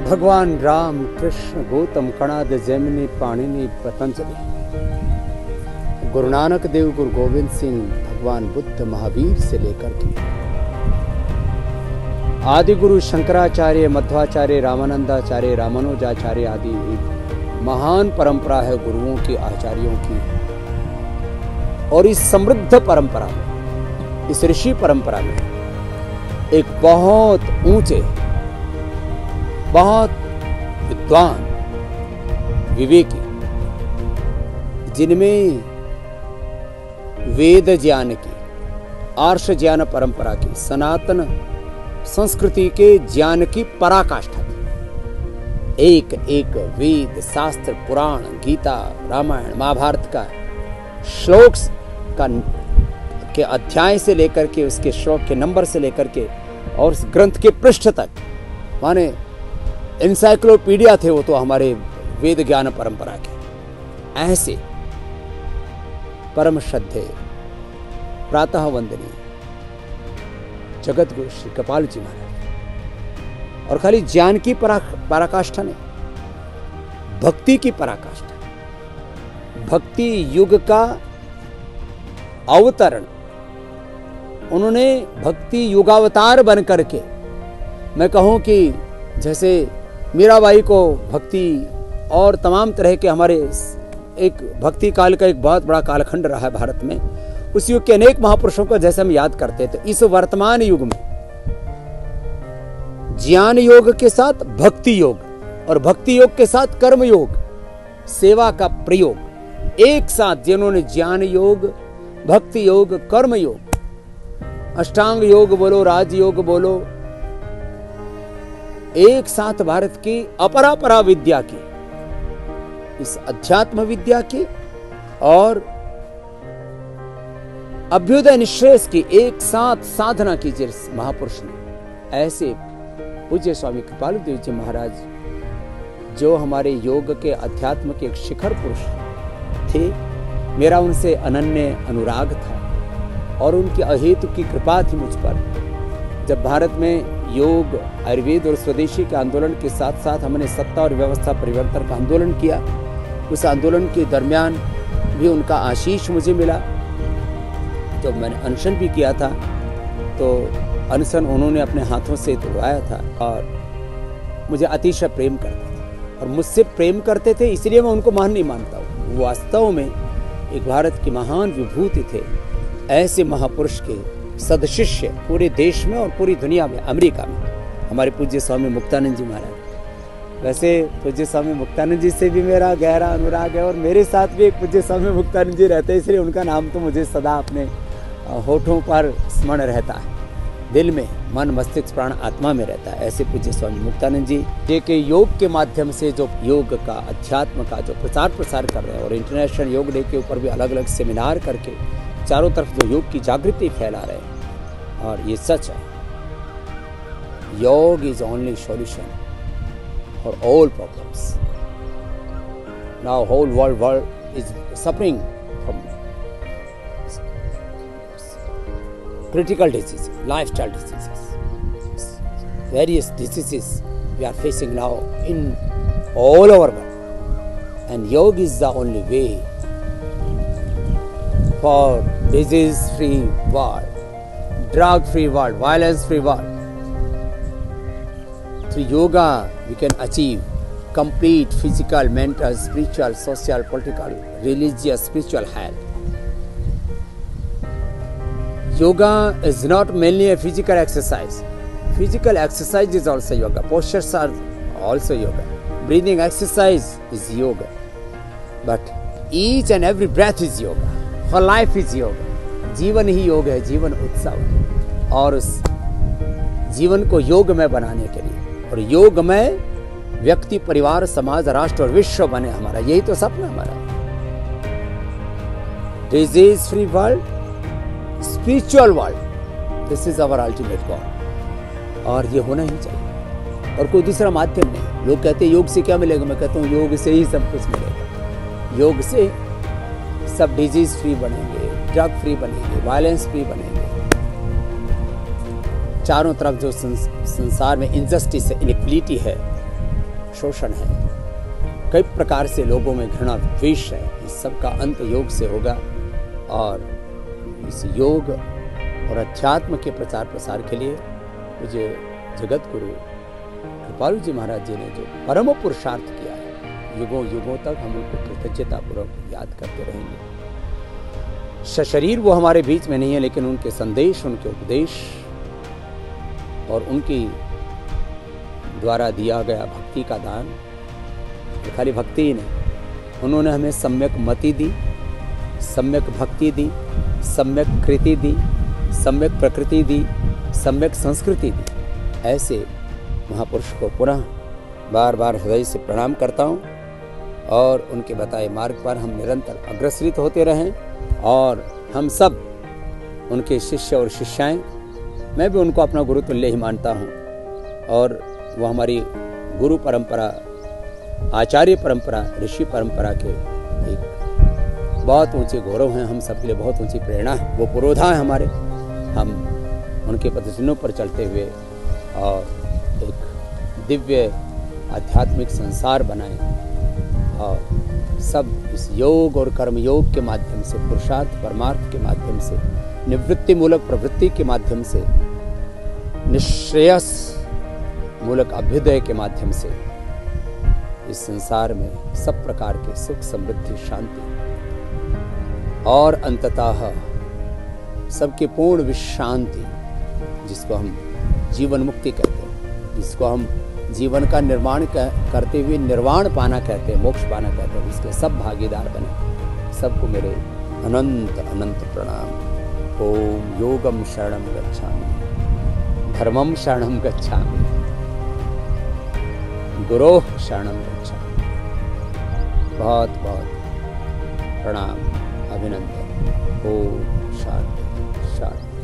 भगवान राम, कृष्ण, गौतम, कणाद, जैमिनी, पाणिनि, पतंजलि, गुरु नानक देव, गुरु गोविंद सिंह, भगवान बुद्ध, महावीर से लेकर के आदि गुरु शंकराचार्य, मध्वाचार्य, रामानंदाचार्य, रामानुजाचार्य आदि एक महान परंपरा है गुरुओं की, आचार्यों की। और इस समृद्ध परंपरा में, इस ऋषि परंपरा में एक बहुत ऊंचे, बहुत विद्वान, विवेकी, जिनमें वेद ज्ञान की, आर्ष ज्ञान परंपरा की, सनातन संस्कृति के ज्ञान की पराकाष्ठा थी। एक एक वेद, शास्त्र, पुराण, गीता, रामायण, महाभारत का श्लोक का के अध्याय से लेकर के, उसके श्लोक के नंबर से लेकर के और उस ग्रंथ के पृष्ठ तक, माने एनसाइक्लोपीडिया थे वो तो हमारे वेद ज्ञान परंपरा के। ऐसे परम श्रद्धेय, प्रातः वंदनीय जगत गुरु श्री कृपाल जी महाराज। और खाली ज्ञान की पराकाष्ठा नहीं, भक्ति की पराकाष्ठा, भक्ति युग का अवतरण। उन्होंने भक्ति युगावतार बन करके, मैं कहूं कि जैसे मीराबाई को भक्ति और तमाम तरह के हमारे एक भक्ति काल का एक बहुत बड़ा कालखंड रहा है भारत में, उस युग के अनेक महापुरुषों को जैसे हम याद करते थे, इस वर्तमान युग में ज्ञान योग के साथ भक्ति योग और भक्ति योग के साथ कर्म योग, सेवा का प्रयोग एक साथ, जिन्होंने ज्ञान योग, भक्ति योग, कर्म योग, अष्टांग योग बोलो, राजयोग बोलो, एक साथ भारत की अपरापरा विद्या की, इस अध्यात्म विद्या की और अभ्युदय निश्रेयस की एक साथ साधना की जिस महापुरुष ने, ऐसे पूज्य स्वामी कृपालु देव जी महाराज, जो हमारे योग के अध्यात्म के एक शिखर पुरुष थे। मेरा उनसे अनन्य अनुराग था और उनकी अहेतु की कृपा थी मुझ पर। जब भारत में योग, आयुर्वेद और स्वदेशी के आंदोलन के साथ साथ हमने सत्ता और व्यवस्था परिवर्तन का आंदोलन किया, उस आंदोलन के दरमियान भी उनका आशीष मुझे मिला। जब मैंने अनशन भी किया था तो अनशन उन्होंने अपने हाथों से तोड़वाया था और मुझे अतिशय प्रेम करते थे और मुझसे प्रेम करते थे, इसलिए मैं उनको महान नहीं मानता हूँ। वो वास्तव में एक भारत की महान विभूति थे। ऐसे महापुरुष के सदशिष्य पूरे देश में और पूरी दुनिया में, अमेरिका में हमारे पूज्य स्वामी मुक्तानंद जी महाराज। वैसे पूज्य स्वामी मुक्तानंद जी से भी मेरा गहरा अनुराग है और मेरे साथ भी एक पूज्य स्वामी मुक्तानंद जी रहते हैं, इसलिए उनका नाम तो मुझे सदा अपने होठों पर स्मरण रहता है, दिल में, मन, मस्तिष्क, प्राण, आत्मा में रहता है। ऐसे पूज्य स्वामी मुक्तानंद जी जे के योग के माध्यम से जो योग का, अध्यात्म का जो प्रचार प्रसार कर रहे हैं और इंटरनेशनल योग डे के ऊपर भी अलग अलग सेमिनार करके चारों तरफ जो योग की जागृति फैला रहे हैं। और ये सच है, yoga is only solution for all problems. Now whole world is suffering from critical diseases, lifestyle diseases, various diseases we are facing now in all over world, and yoga is the only way for disease-free world, drug-free world, violence-free world. Through yoga we can achieve complete physical, mental, spiritual, social, political, religious, spiritual health. Yoga is not mainly a physical exercise. Physical exercise is also yoga. Postures are also yoga. Breathing exercise is yoga. But each and every breath is yoga. For life is yoga. जीवन ही योग है, जीवन उत्सव है। और उस जीवन को योगमय बनाने के लिए, और योगमय व्यक्ति, परिवार, समाज, राष्ट्र और विश्व बने हमारा, यही तो सपना हमारा। Disease free world, spiritual world, this is our ultimate goal. और ये होना ही चाहिए और कोई दूसरा माध्यम नहीं। लोग कहते हैं योग से क्या मिलेगा, मैं कहता हूँ योग से ही सब कुछ मिलेगा। योग से सब डिजीज फ्री बनेंगे, ड्रग फ्री बनेंगे, वायलेंस फ्री बनेंगे। चारों तरफ जो संसार में इनजस्टिस है, इनइक्वालिटी है, शोषण है, कई प्रकार से लोगों में घृणा द्वेष है, इस सब का अंत योग से होगा। और इस योग और अध्यात्म के प्रचार प्रसार के लिए मुझे जगत गुरु कृपालु जी महाराज जी ने जो परम पुरुषार्थ किया है, युगों युगों तक हम उनको कृतज्ञतापूर्वक याद करते रहेंगे। सशरीर वो हमारे बीच में नहीं है, लेकिन उनके संदेश, उनके उपदेश और उनकी द्वारा दिया गया भक्ति का दान, खाली भक्ति ही नहीं, उन्होंने हमें सम्यक मति दी, सम्यक भक्ति दी, सम्यक कृति दी, सम्यक प्रकृति दी, सम्यक संस्कृति दी। ऐसे महापुरुष को पुनः बार बार हृदय से प्रणाम करता हूँ और उनके बताए मार्ग पर हम निरंतर अग्रसरित होते रहें। और हम सब उनके शिष्य और शिष्याएं, मैं भी उनको अपना गुरु तुल्य ही मानता हूँ। और वो हमारी गुरु परंपरा, आचार्य परंपरा, ऋषि परंपरा के एक बहुत ऊंचे गौरव हैं, हम सबके लिए बहुत ऊंची प्रेरणा है, वो पुरोधा है हमारे। हम उनके पदचिन्हों पर चलते हुए और एक दिव्य आध्यात्मिक संसार बनाएं और सब इस योग और कर्म योग के माध्यम से, पुरुषार्थ परमार्थ के माध्यम से, निवृत्ति मूलक प्रवृत्ति के माध्यम से, निश्रेयस मूलक अभ्युदय के माध्यम से इस संसार में सब प्रकार के सुख, समृद्धि, शांति और अंततः सबकी पूर्ण विश्रांति, जिसको हम जीवन मुक्ति कहते हैं, जिसको हम जीवन का निर्माण करते हुए निर्वाण पाना कहते हैं, मोक्ष पाना कहते हैं, उसके सब भागीदार बने। सबको मेरे अनंत अनंत प्रणाम। ओम योगम शरणम गच्छामि, धर्मम शरणम गच्छामि, गुरोः शरणम गच्छामि। बहुत बहुत प्रणाम, अभिनंदन। ओम शांति शांति।